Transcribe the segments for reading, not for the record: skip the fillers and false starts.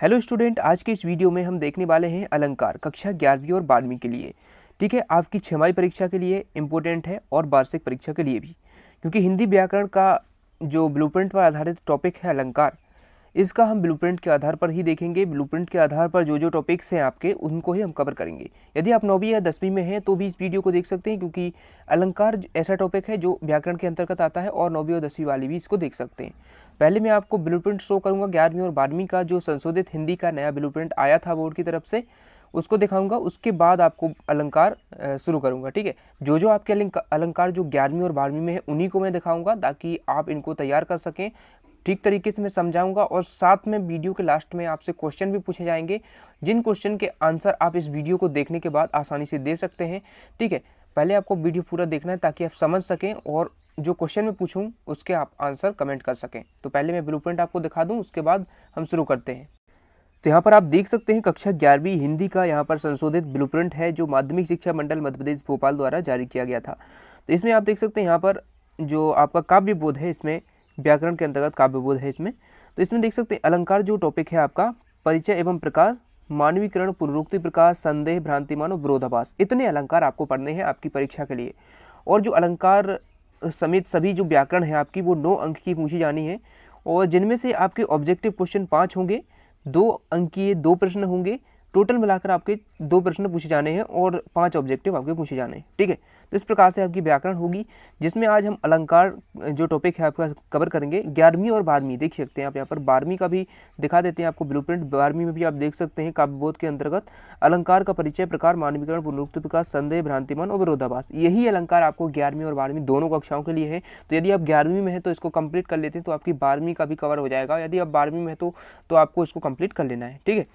Hello student, आज के इस वीडियो में हम देखने वाले हैं अलंकार कक्षा 11वीं और 12वीं के लिए। ठीक है, आपकी छमाही परीक्षा के लिए इम्पोर्टेंट है और वार्षिक परीक्षा के लिए भी, क्योंकि हिंदी व्याकरण का जो ब्लूप्रिंट पर आधारित टॉपिक है अलंकार, इसका हम ब्लूप्रिंट के आधार पर ही देखेंगे। ब्लूप्रिंट के आधार पर जो जो टॉपिक्स हैं आपके, उनको ही हम कवर करेंगे। यदि आप 9वीं या 10वीं में हैं तो भी इस वीडियो को देख सकते हैं, क्योंकि अलंकार ऐसा टॉपिक है जो व्याकरण के अंतर्गत आता है और 9वीं और 10वीं वाले भी इसको देख सकते हैं। पहले मैं आपको ब्लूप्रिंट शो करूंगा 11वीं और 12वीं का, जो संशोधित हिंदी का नया ब्लूप्रिंट आया था बोर्ड की तरफ से, उसको दिखाऊंगा। उसके बाद आपको अलंकार शुरू करूंगा। ठीक है, जो जो आपके अलंकार जो 11वीं और 12वीं में है उन्हीं को मैं दिखाऊंगा, ताकि आप इनको तैयार कर सकें। ठीक तरीके से मैं समझाऊंगा और साथ में वीडियो के लास्ट में आपसे क्वेश्चन भी पूछे जाएंगे, जिन क्वेश्चन के आंसर आप इस वीडियो को देखने के बाद आसानी से दे सकते हैं। ठीक है, पहले आपको वीडियो पूरा देखना है ताकि आप समझ सकें और जो क्वेश्चन मैं पूछूं उसके आप आंसर कमेंट कर सकें। तो पहले मैं ब्लूप्रिंट आपको दिखा दूं, उसके बाद हम शुरू करते हैं। तो यहाँ पर आप देख सकते हैं कक्षा 11वीं हिंदी का यहाँ पर संशोधित ब्लूप्रिंट है, जो माध्यमिक शिक्षा मंडल मध्य प्रदेश भोपाल द्वारा जारी किया गया था। तो इसमें आप देख सकते हैं यहाँ पर जो आपका काव्य बोध है, इसमें व्याकरण के अंतर्गत काव्य बोध है इसमें। तो इसमें देख सकते हैं अलंकार जो टॉपिक है आपका, परिचय एवं प्रकार, मानवीकरण, पुनरुक्ति, प्रकाश, संदेह, भ्रांतिमान और विरोधाभास, इतने अलंकार आपको पढ़ने हैं आपकी परीक्षा के लिए। और जो अलंकार समेत सभी जो व्याकरण है आपकी, वो 9 अंक की पूछी जानी है, और जिनमें से आपके ऑब्जेक्टिव क्वेश्चन 5 होंगे, 2 अंक के 2 प्रश्न होंगे। टोटल मिलाकर आपके 2 प्रश्न पूछे जाने हैं और 5 ऑब्जेक्टिव आपके पूछे जाने हैं। ठीक है, तो इस प्रकार से आपकी व्याकरण होगी, जिसमें आज हम अलंकार जो टॉपिक है आपका कवर करेंगे 11वीं और 12वीं। देख सकते हैं आप यहाँ पर 12वीं का भी दिखा देते हैं आपको ब्लूप्रिंट। 12वीं में भी आप देख सकते हैं काव्यबोध के अंतर्गत अलंकार का परिचय, प्रकार, मानवीकरण, पुनरुक्ति, प्रकाश, संदेह, भ्रांतिमान और विरोधाभास, यही अलंकार आपको 11वीं और 12वीं दोनों कक्षाओं के लिए है। तो यदि आप 11वीं में है तो इसको कंप्लीट कर लेते हैं तो आपकी 12वीं का भी कवर हो जाएगा। यदि आप 12वीं में है तो आपको इसको कंप्लीट कर लेना है। ठीक है,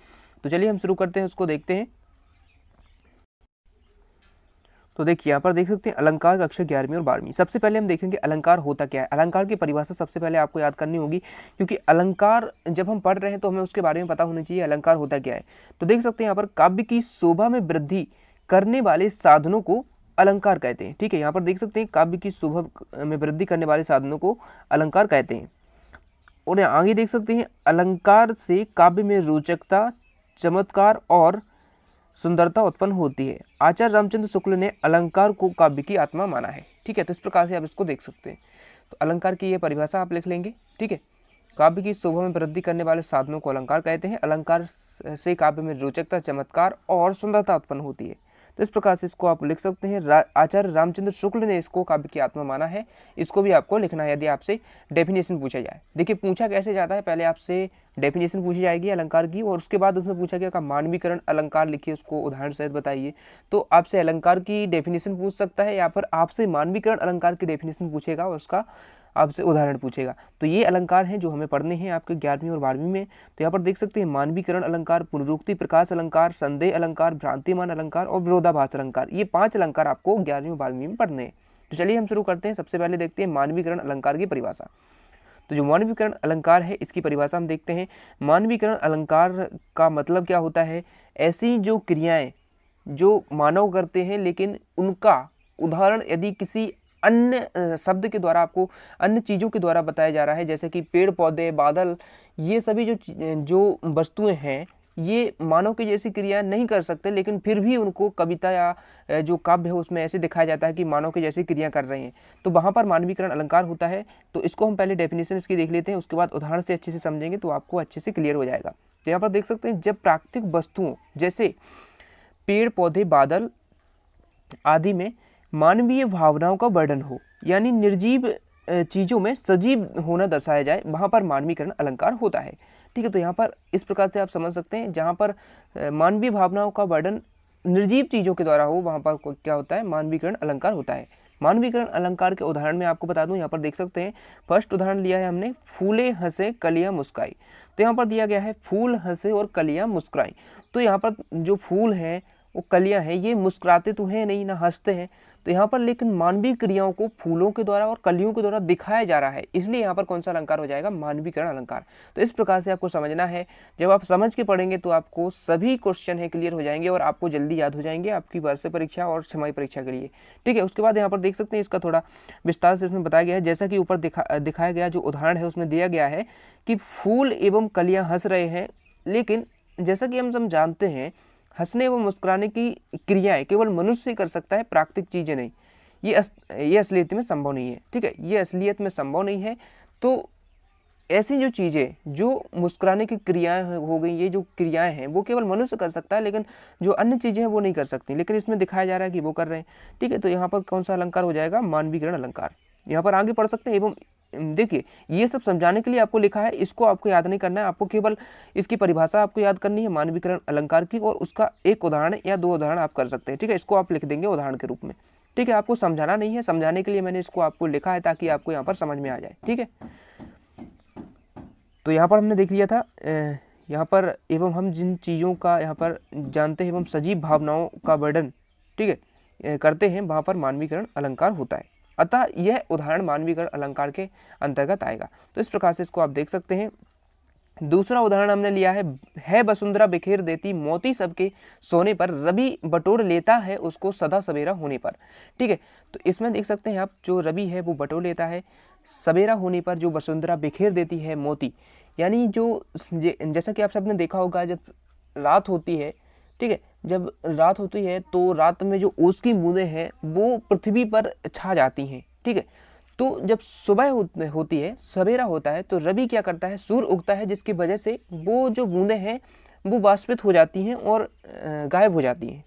तो चलिए हम शुरू करते हैं, उसको देखते हैं। तो देखिए यहाँ पर देख सकते हैं अलंकार कक्षा 11वीं और 12वीं। सबसे पहले हम देखेंगे अलंकार होता क्या है। अलंकार की परिभाषा सबसे पहले आपको याद करनी होगी, क्योंकि अलंकार जब हम पढ़ रहे हैं तो हमें उसके बारे में पता होना चाहिए अलंकार होता क्या है। तो देख सकते हैं यहाँ पर काव्य की शोभा में वृद्धि करने वाले साधनों को अलंकार कहते हैं। ठीक है, यहाँ पर देख सकते हैं काव्य की शोभा में वृद्धि करने वाले साधनों को अलंकार कहते हैं। और आगे देख सकते हैं अलंकार से काव्य में रोचकता, चमत्कार और सुंदरता उत्पन्न होती है। आचार्य रामचंद्र शुक्ल ने अलंकार को काव्य की आत्मा माना है। ठीक है, तो इस प्रकार से आप इसको देख सकते हैं। तो अलंकार की ये परिभाषा आप लिख लेंगे। ठीक है, काव्य की शोभा में वृद्धि करने वाले साधनों को अलंकार कहते हैं। अलंकार से काव्य में रोचकता, चमत्कार और सुंदरता उत्पन्न होती है। तो इस प्रकार से इसको आप लिख सकते हैं। आचार्य रामचंद्र शुक्ल ने इसको काव्य की आत्मा माना है। इसको भी आपको लिखना है यदि आपसे डेफिनेशन पूछा जाए। देखिए पूछा कैसे जाता है, पहले आपसे डेफिनेशन पूछी जाएगी अलंकार की, और उसके बाद उसमें पूछा गया मानवीकरण अलंकार लिखिए, उसको उदाहरण सहित बताइए। तो आपसे अलंकार की डेफिनेशन पूछ सकता है, या फिर आपसे मानवीकरण अलंकार की डेफिनेशन पूछेगा और उसका आपसे उदाहरण पूछेगा। तो ये अलंकार हैं जो हमें पढ़ने हैं आपके 11वीं और 12वीं में। तो यहाँ पर देख सकते हैं मानवीकरण अलंकार, पुनरुक्ति, प्रकाश अलंकार, संदेह अलंकार, भ्रांतिमान अलंकार और विरोधाभास अलंकार, ये 5 अलंकार आपको 11वीं और 12वीं में पढ़ने हैं। तो चलिए हम शुरू करते हैं। सबसे पहले देखते हैं मानवीकरण अलंकार की परिभाषा। तो जो मानवीकरण अलंकार है इसकी परिभाषा हम देखते हैं। मानवीकरण अलंकार का मतलब क्या होता है, ऐसी जो क्रियाएं जो मानव करते हैं लेकिन उनका उदाहरण यदि किसी अन्य शब्द के द्वारा, आपको अन्य चीज़ों के द्वारा बताया जा रहा है, जैसे कि पेड़ पौधे, बादल, ये सभी जो वस्तुएं हैं, ये मानव की जैसी क्रिया नहीं कर सकते, लेकिन फिर भी उनको कविता या जो काव्य है उसमें ऐसे दिखाया जाता है कि मानव की जैसी क्रिया कर रहे हैं। तो वहाँ पर मानवीकरण अलंकार होता है। तो इसको हम पहले डेफिनेशन इसकी देख लेते हैं, उसके बाद उदाहरण से अच्छे से समझेंगे तो आपको अच्छे से क्लियर हो जाएगा। तो यहाँ पर देख सकते हैं जब प्राकृतिक वस्तुओं जैसे पेड़ पौधे, बादल आदि में मानवीय भावनाओं का वर्णन हो, यानी निर्जीव चीज़ों में सजीव होना दर्शाया जाए, वहाँ पर मानवीकरण अलंकार होता है। ठीक है, तो यहाँ पर इस प्रकार से आप समझ सकते हैं, जहाँ पर मानवीय भावनाओं का वर्णन निर्जीव चीज़ों के द्वारा हो, वहाँ पर क्या होता है, मानवीकरण अलंकार होता है। मानवीकरण अलंकार के उदाहरण में आपको बता दूं, यहाँ पर देख सकते हैं फर्स्ट उदाहरण लिया है हमने, फूले हंसे कलियां मुस्काई। तो यहाँ पर दिया गया है फूल हंसे और कलियां मुस्कुराई। तो यहाँ पर जो फूल है वो कलियां हैं, ये मुस्कुराते तो हैं नहीं, ना हंसते हैं। तो यहाँ पर लेकिन मानवीय क्रियाओं को फूलों के द्वारा और कलियों के द्वारा दिखाया जा रहा है, इसलिए यहाँ पर कौन सा अलंकार हो जाएगा, मानवीकरण अलंकार। तो इस प्रकार से आपको समझना है। जब आप समझ के पढ़ेंगे तो आपको सभी क्वेश्चन है क्लियर हो जाएंगे और आपको जल्दी याद हो जाएंगे आपकी वार्षिक परीक्षा और छमाही परीक्षा के लिए। ठीक है, उसके बाद यहाँ पर देख सकते हैं इसका थोड़ा विस्तार से इसमें बताया गया है। जैसा कि ऊपर दिखाया गया जो उदाहरण है उसमें दिया गया है कि फूल एवं कलियां हंस रहे हैं लेकिन जैसा कि हम सब जानते हैं, हंसने व मुस्कुराने की क्रियाएं केवल मनुष्य ही कर सकता है, प्राकृतिक चीज़ें नहीं। ये असलियत में संभव नहीं है। ठीक है, ये असलियत में संभव नहीं है। तो ऐसी जो चीज़ें, जो मुस्कुराने की क्रियाएं हो गई, ये जो क्रियाएं हैं वो केवल मनुष्य कर सकता है, लेकिन जो अन्य चीज़ें हैं वो नहीं कर सकती, लेकिन इसमें दिखाया जा रहा है कि वो कर रहे हैं। ठीक है, तो यहाँ पर कौन सा अलंकार हो जाएगा? मानवीकरण अलंकार। यहाँ पर आगे पढ़ सकते हैं। एवं देखिए, ये सब समझाने के लिए आपको लिखा है, इसको आपको याद नहीं करना है, आपको केवल इसकी परिभाषा आपको याद करनी है मानवीकरण अलंकार की, और उसका एक उदाहरण या दो उदाहरण आप कर सकते हैं। ठीक है, इसको आप लिख देंगे उदाहरण के रूप में। ठीक है, आपको समझाना नहीं है, समझाने के लिए मैंने इसको आपको लिखा है ताकि आपको यहाँ पर समझ में आ जाए। ठीक है, तो यहाँ पर हमने देख लिया था यहाँ पर एवं हम जिन चीज़ों का यहाँ पर जानते हैं एवं सजीव भावनाओं का वर्णन, ठीक है, करते हैं, वहाँ पर मानवीकरण अलंकार होता है। अतः यह उदाहरण मानवीकरण अलंकार के अंतर्गत आएगा। तो इस प्रकार से इसको आप देख सकते हैं। दूसरा उदाहरण हमने लिया है वसुंधरा बिखेर देती मोती सबके सोने पर, रवि बटोर लेता है उसको सदा सवेरा होने पर। ठीक है, तो इसमें देख सकते हैं आप, जो रवि है वो बटोर लेता है, सवेरा होने पर जो वसुंधरा बिखेर देती है मोती, यानी जो जैसा कि आप सबने देखा होगा, जब रात होती है, ठीक है, जब रात होती है तो रात में जो ओस की बूंदें हैं वो पृथ्वी पर छा जाती हैं। ठीक है, तो जब सुबह होती है, सवेरा होता है, तो रवि क्या करता है, सूर्य उगता है, जिसकी वजह से वो जो बूंदें हैं वो वाष्पित हो जाती हैं और गायब हो जाती हैं।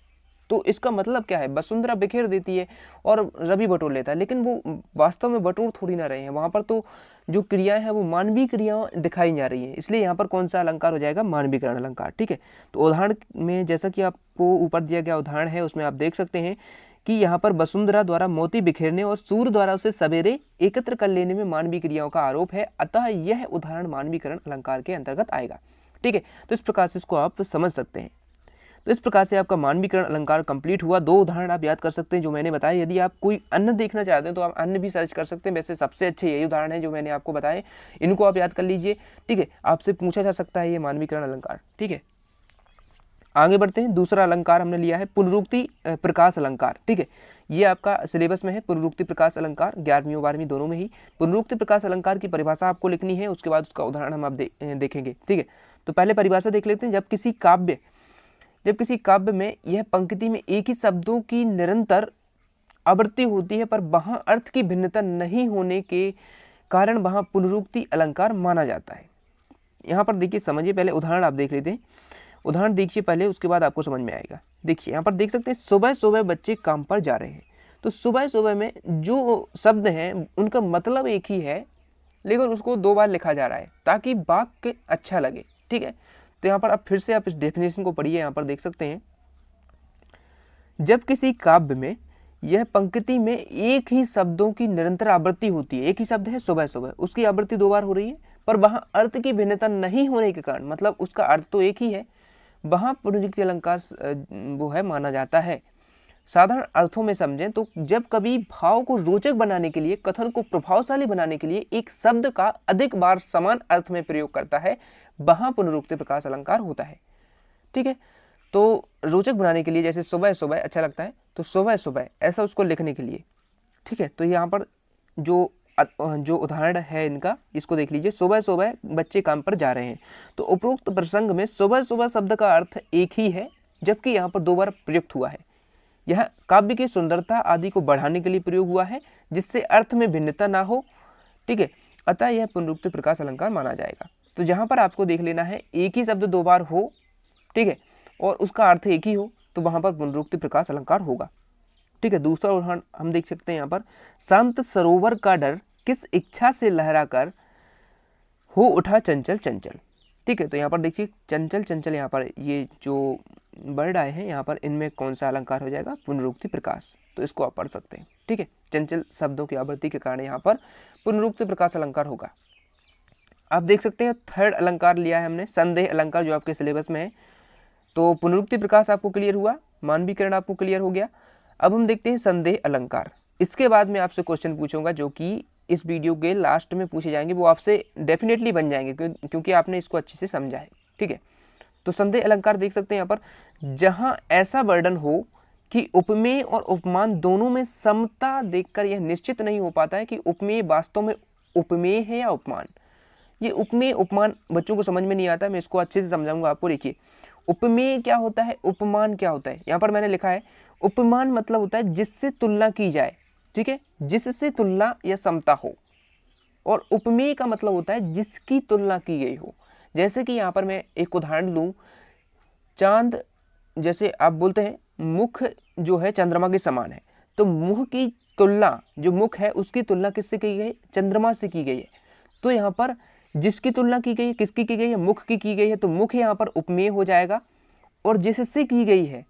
तो इसका मतलब क्या है, वसुंधरा बिखेर देती है और रवि बटोर लेता है, लेकिन वो वास्तव में बटोर थोड़ी ना रहे हैं, वहाँ पर तो जो क्रियाएं हैं वो मानवीय क्रियाएं दिखाई जा रही हैं, इसलिए यहाँ पर कौन सा अलंकार हो जाएगा? मानवीकरण अलंकार। ठीक है, तो उदाहरण में जैसा कि आपको ऊपर दिया गया उदाहरण है, उसमें आप देख सकते हैं कि यहाँ पर वसुंधरा द्वारा मोती बिखेरने और सूर्य द्वारा उसे सवेरे एकत्र कर लेने में मानवीय क्रियाओं का आरोप है, अतः यह उदाहरण मानवीकरण अलंकार के अंतर्गत आएगा। ठीक है, तो इस प्रकार से इसको आप समझ सकते हैं। तो इस प्रकार से आपका मानवीकरण अलंकार कंप्लीट हुआ। दो उदाहरण आप याद कर सकते हैं जो मैंने बताया। यदि आप कोई अन्य देखना चाहते हैं तो आप अन्य भी सर्च कर सकते हैं, वैसे सबसे अच्छे यही उदाहरण है जो मैंने आपको बताए, इनको आप याद कर लीजिए। ठीक है, आपसे पूछा जा सकता है ये मानवीकरण अलंकार। ठीक है, आगे बढ़ते हैं। दूसरा अलंकार हमने लिया है पुनरुक्ति प्रकाश अलंकार। ठीक है, ये आपका सिलेबस में है, पुनरुक्ति प्रकाश अलंकार, 11वीं और 12वीं दोनों में ही। पुनरुक्ति प्रकाश अलंकार की परिभाषा आपको लिखनी है, उसके बाद उसका उदाहरण हम आप देखेंगे। ठीक है, तो पहले परिभाषा देख लेते हैं। जब किसी काव्य में यह पंक्ति में एक ही शब्दों की निरंतर आवृत्ति होती है, पर वहाँ अर्थ की भिन्नता नहीं होने के कारण वहाँ पुनरुक्ति अलंकार माना जाता है। यहाँ पर देखिए, समझिए, पहले उदाहरण आप देख लेते हैं। उदाहरण देखिए पहले, उसके बाद आपको समझ में आएगा। देखिए यहाँ पर देख सकते हैं, सुबह सुबह बच्चे काम पर जा रहे हैं। तो सुबह सुबह में जो शब्द हैं उनका मतलब एक ही है, लेकिन उसको दो बार लिखा जा रहा है ताकि वाक्य अच्छा लगे। ठीक है, तो यहाँ पर अब फिर से आप इस डेफिनेशन को पढ़िए। यहाँ पर देख सकते हैं, जब किसी काव्य में यह पंक्ति में एक ही शब्दों की निरंतर आवृत्ति होती है, एक ही शब्द है सुबह सुबह, उसकी आवृत्ति दो बार हो रही है, पर वहाँ अर्थ की भिन्नता नहीं होने के कारण, मतलब उसका अर्थ तो एक ही है, वहाँ पुनरुक्ति अलंकार वो है माना जाता है। साधारण अर्थों में समझें तो जब कभी भाव को रोचक बनाने के लिए, कथन को प्रभावशाली बनाने के लिए एक शब्द का अधिक बार समान अर्थ में प्रयोग करता है, वहाँ पुनरुक्ति प्रकाश अलंकार होता है। ठीक है, तो रोचक बनाने के लिए, जैसे सुबह सुबह अच्छा लगता है, तो सुबह सुबह ऐसा उसको लिखने के लिए। ठीक है, तो यहाँ पर जो उदाहरण है इनका, इसको देख लीजिए। सुबह सुबह बच्चे काम पर जा रहे हैं, तो उपरोक्त प्रसंग में सुबह सुबह शब्द का अर्थ एक ही है, जबकि यहाँ पर दो बार प्रयुक्त हुआ है। यह काव्य की सुंदरता आदि को बढ़ाने के लिए प्रयोग हुआ है, जिससे अर्थ में भिन्नता ना हो। ठीक है, अतः यह पुनरुक्ति प्रकाश अलंकार माना जाएगा। तो जहाँ पर आपको देख लेना है, एक ही शब्द दो बार हो, ठीक है, और उसका अर्थ एक ही हो, तो वहाँ पर पुनरुक्ति प्रकाश अलंकार होगा। ठीक है, दूसरा उदाहरण हम देख सकते हैं यहाँ पर, शांत सरोवर का डर किस इच्छा से लहरा कर हो उठा चंचल चंचल। ठीक है, तो यहाँ पर देखिए, चंचल चंचल, यहाँ पर ये जो वर्ड आए हैं यहाँ पर, इनमें कौन सा अलंकार हो जाएगा? पुनरुक्ति प्रकाश। तो इसको आप पढ़ सकते हैं। ठीक है, चंचल शब्दों की आवृत्ति के कारण यहाँ पर पुनरुक्ति प्रकाश अलंकार होगा। आप देख सकते हैं, थर्ड अलंकार लिया है हमने, संदेह अलंकार, जो आपके सिलेबस में है। तो पुनरुक्ति प्रकाश आपको क्लियर हुआ, मानवीकरण आपको क्लियर हो गया। अब हम देखते हैं संदेह अलंकार। इसके बाद मैं आपसे क्वेश्चन पूछूंगा जो कि इस वीडियो के लास्ट में पूछे जाएंगे, वो आपसे डेफिनेटली बन जाएंगे क्योंकि आपने इसको अच्छे से समझा है। ठीक है, तो संदेह अलंकार देख सकते हैं यहाँ पर, जहाँ ऐसा वर्णन हो कि उपमेय और उपमान दोनों में समता देखकर यह निश्चित नहीं हो पाता है कि उपमेय वास्तव में उपमेय है या उपमान। ये उपमेय उपमान बच्चों को समझ में नहीं आता, मैं इसको अच्छे से समझाऊंगा आपको। देखिए उपमेय क्या होता है, उपमान क्या होता है। यहाँ पर मैंने लिखा है उपमान मतलब होता है जिससे तुलना की जाए, ठीक है, जिससे तुलना या समता हो। और उपमेय का मतलब होता है जिसकी तुलना की गई हो। जैसे कि यहाँ पर मैं एक उदाहरण लूँ, चांद, जैसे आप बोलते हैं मुख जो है चंद्रमा के समान है, तो मुख की तुलना, जो मुख है उसकी तुलना किससे की गई है, चंद्रमा से की गई है। तो यहाँ पर जिसकी तुलना की गई है, किसकी की गई है, मुख की गई है, तो मुख यहाँ पर उपमेय हो जाएगा। और जिससे की गई है,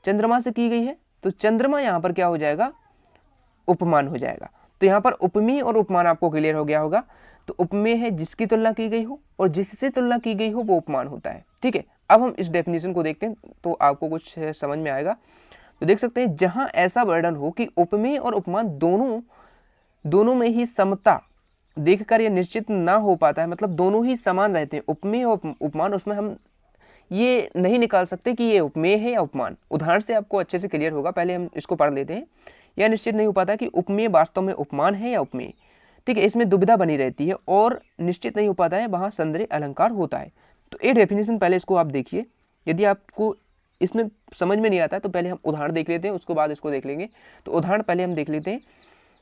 चंद्रमा से की गई है, तो चंद्रमा यहाँ पर क्या हो जाएगा, उपमान हो जाएगा। तो यहाँ पर उपमेय और उपमान आपको क्लियर हो गया होगा। तो उपमेय है जिसकी तुलना की गई हो, और जिससे तुलना की गई हो वो उपमान होता है, ठीक है। अब हम इस डेफिनेशन को देखते हैं तो आपको कुछ समझ में आएगा। तो देख सकते हैं जहां ऐसा वर्णन हो कि उपमेय और उपमान दोनों में ही समता देखकर यह निश्चित ना हो पाता है, मतलब दोनों ही समान रहते हैं, उपमेय और उपमान, उसमें हम ये नहीं निकाल सकते कि ये उपमेय है या उपमान। उदाहरण से आपको अच्छे से क्लियर होगा, पहले हम इसको पढ़ लेते हैं। यह निश्चित नहीं हो पाता कि उपमेय वास्तव में उपमान है या उपमेय, ठीक है, इसमें दुविधा बनी रहती है। और निश्चित नहीं हो पाता है, वहाँ संदेह अलंकार होता है। तो ये डेफिनेशन पहले इसको आप देखिए, यदि आपको इसमें समझ में नहीं आता है तो पहले हम उदाहरण देख लेते हैं, उसके बाद इसको देख लेंगे। तो उदाहरण पहले हम देख लेते हैं।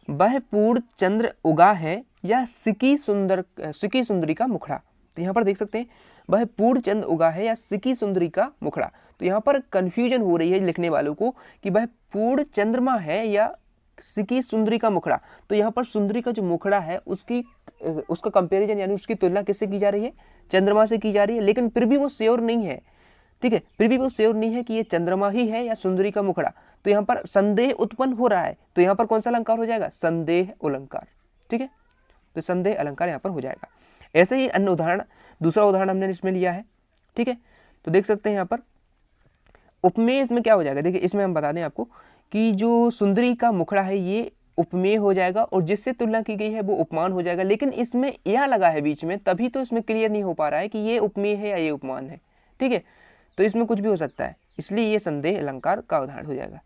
वह पूर्ण चंद्र उगा है या सिकी सुंदरी का मुखड़ा। तो यहाँ पर देख सकते हैं वह पूर्ण चंद्र उगा है या सिकी सुंदरी का मुखड़ा। तो यहाँ पर कंफ्यूजन हो रही है लिखने वालों को कि वह पूर्ण चंद्रमा है या सिकी सुंदरी का मुखड़ा। तो यहाँ पर सुंदरी का जो मुखड़ा है उसका कंपैरिजन यानी उसकी तुलना किससे की जा रही है, चंद्रमा से की जा रही है। लेकिन फिर भी वो श्योर नहीं है, ठीक है, फिर भी वो श्योर नहीं है कि ये चंद्रमा ही है या सुंदरी का मुखड़ा। तो यहाँ पर संदेह उत्पन्न हो रहा है। तो यहाँ पर कौन सा अलंकार हो जाएगा, संदेह अलंकार, ठीक है। तो संदेह अलंकार यहाँ पर हो जाएगा। ऐसे ही अन्य उदाहरण, दूसरा उदाहरण हमने इसमें लिया है, ठीक है। तो देख सकते हैं यहाँ पर उपमेय इसमें क्या हो जाएगा। देखिए इसमें हम बता दें आपको कि जो सुंदरी का मुखड़ा है ये उपमेय हो जाएगा, और जिससे तुलना की गई है वो उपमान हो जाएगा। लेकिन इसमें यह लगा है बीच में, तभी तो इसमें क्लियर नहीं हो पा रहा है कि ये उपमेय है या ये उपमान है, ठीक है। तो इसमें कुछ भी हो सकता है, इसलिए ये संदेह अलंकार का उदाहरण हो जाएगा।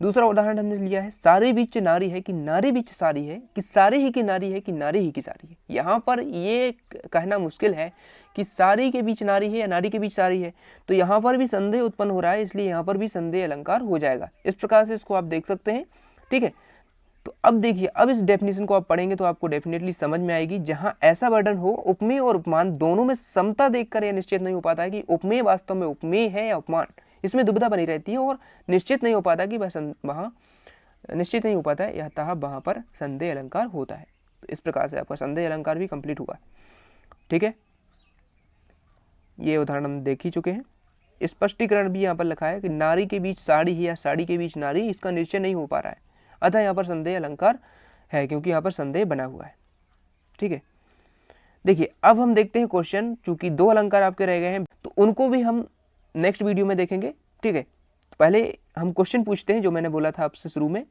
दूसरा उदाहरण हमने लिया है, सारे बीच नारी है कि नारी बीच सारी है, कि सारे ही की नारी है कि नारी ही की सारी है। यहाँ पर ये कहना मुश्किल है कि सारी के बीच नारी है या नारी के बीच सारी है। तो यहाँ पर भी संदेह उत्पन्न हो रहा है, इसलिए यहाँ पर भी संदेह अलंकार हो जाएगा। इस प्रकार से इसको आप देख सकते हैं, ठीक है। तो अब देखिए, अब इस डेफिनेशन को आप पढ़ेंगे तो आपको डेफिनेटली समझ में आएगी। जहां ऐसा वर्णन हो उपमेय और उपमान दोनों में समता देखकर यह निश्चित नहीं हो पाता है कि उपमेय वास्तव में उपमेय है या उपमान, इसमें दुविधा बनी रहती है। और निश्चित नहीं हो पाता कि वहाँ निश्चित नहीं हो पाता है, अतः वहाँ पर संदेह अलंकार होता है। तो इस प्रकार से आपका संदेह अलंकार भी कंप्लीट हुआ, ठीक है। ये उदाहरण हम देख ही चुके हैं। स्पष्टीकरण भी यहाँ पर लिखा है कि नारी के बीच साड़ी है या साड़ी के बीच नारी, इसका निश्चय नहीं हो पा रहा है, अतः यहाँ पर संदेह अलंकार है, क्योंकि यहाँ पर संदेह बना हुआ है, ठीक है। देखिए अब हम देखते हैं क्वेश्चन, चूंकि दो अलंकार आपके रह गए हैं तो उनको भी हम नेक्स्ट वीडियो में देखेंगे, ठीक है। तो पहले हम क्वेश्चन पूछते हैं, जो मैंने बोला था आपसे शुरू में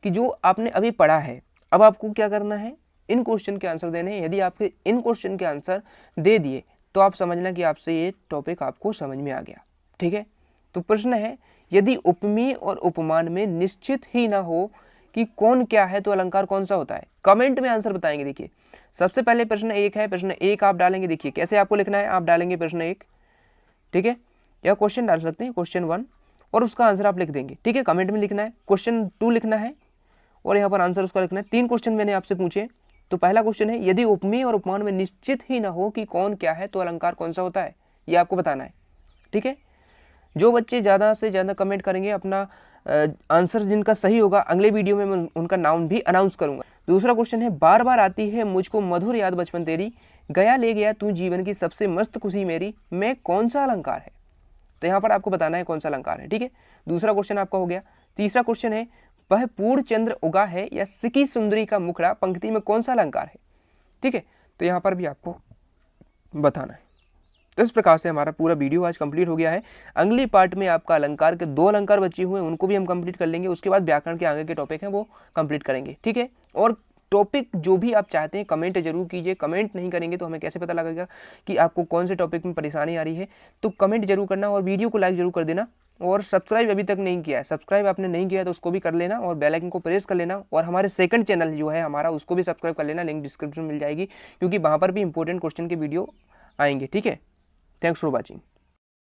कि जो आपने अभी पढ़ा है, अब आपको क्या करना है, इन क्वेश्चन के आंसर देने हैं। यदि आपके इन क्वेश्चन के आंसर दे दिए तो आप समझना कि आपसे ये टॉपिक आपको समझ में आ गया, ठीक है। तो प्रश्न है, यदि उपमेय और उपमान में निश्चित ही ना हो कि कौन क्या है तो अलंकार कौन सा होता है। कमेंट में आंसर बताएंगे। देखिए सबसे पहले प्रश्न 1 है, प्रश्न 1 आप डालेंगे। देखिए कैसे आपको लिखना है, आप डालेंगे प्रश्न 1, ठीक है, या क्वेश्चन डाल सकते हैं क्वेश्चन 1 और उसका आंसर आप लिख देंगे, ठीक है। कमेंट में लिखना है, क्वेश्चन 2 लिखना है और यहाँ पर आंसर उसका लिखना है। 3 क्वेश्चन मैंने आपसे पूछे। तो पहला क्वेश्चन है, यदि उपमेय और उपमान में निश्चित ही ना हो कि कौन क्या है तो अलंकार कौन सा होता है, ये आपको बताना है, ठीक है। जो बच्चे ज़्यादा से ज़्यादा कमेंट करेंगे, अपना आंसर जिनका सही होगा, अगले वीडियो में मैं उनका नाम भी अनाउंस करूंगा। दूसरा क्वेश्चन है, बार बार आती है मुझको मधुर याद बचपन तेरी, गया ले गया तू जीवन की सबसे मस्त खुशी मेरी, मैं कौन सा अलंकार है। तो यहाँ पर आपको बताना है कौन सा अलंकार है, ठीक है। दूसरा क्वेश्चन आपका हो गया। तीसरा क्वेश्चन है, वह पूर्ण चंद्र उगा है या सिकी सुंदरी का मुखड़ा, पंक्ति में कौन सा अलंकार है, ठीक है। तो यहाँ पर भी आपको बताना है। तो इस प्रकार से हमारा पूरा वीडियो आज कंप्लीट हो गया है। अगली पार्ट में आपका अलंकार के 2 अलंकार बचे हुए हैं, उनको भी हम कंप्लीट कर लेंगे। उसके बाद व्याकरण के आगे के टॉपिक हैं वो कंप्लीट करेंगे, ठीक है। और टॉपिक जो भी आप चाहते हैं कमेंट जरूर कीजिए। कमेंट नहीं करेंगे तो हमें कैसे पता लगेगा कि आपको कौन से टॉपिक में परेशानी आ रही है। तो कमेंट जरूर करना और वीडियो को लाइक जरूर कर देना और सब्सक्राइब अभी तक नहीं किया है, सब्सक्राइब आपने नहीं किया है तो उसको भी कर लेना और बेल आइकन को प्रेस कर लेना, और हमारे सेकंड चैनल जो है हमारा उसको भी सब्सक्राइब कर लेना, लिंक डिस्क्रिप्शन में मिल जाएगी, क्योंकि वहाँ पर भी इंपॉर्टेंट क्वेश्चन के वीडियो आएंगे। ठीक है, थैंक्स फॉर वॉचिंग।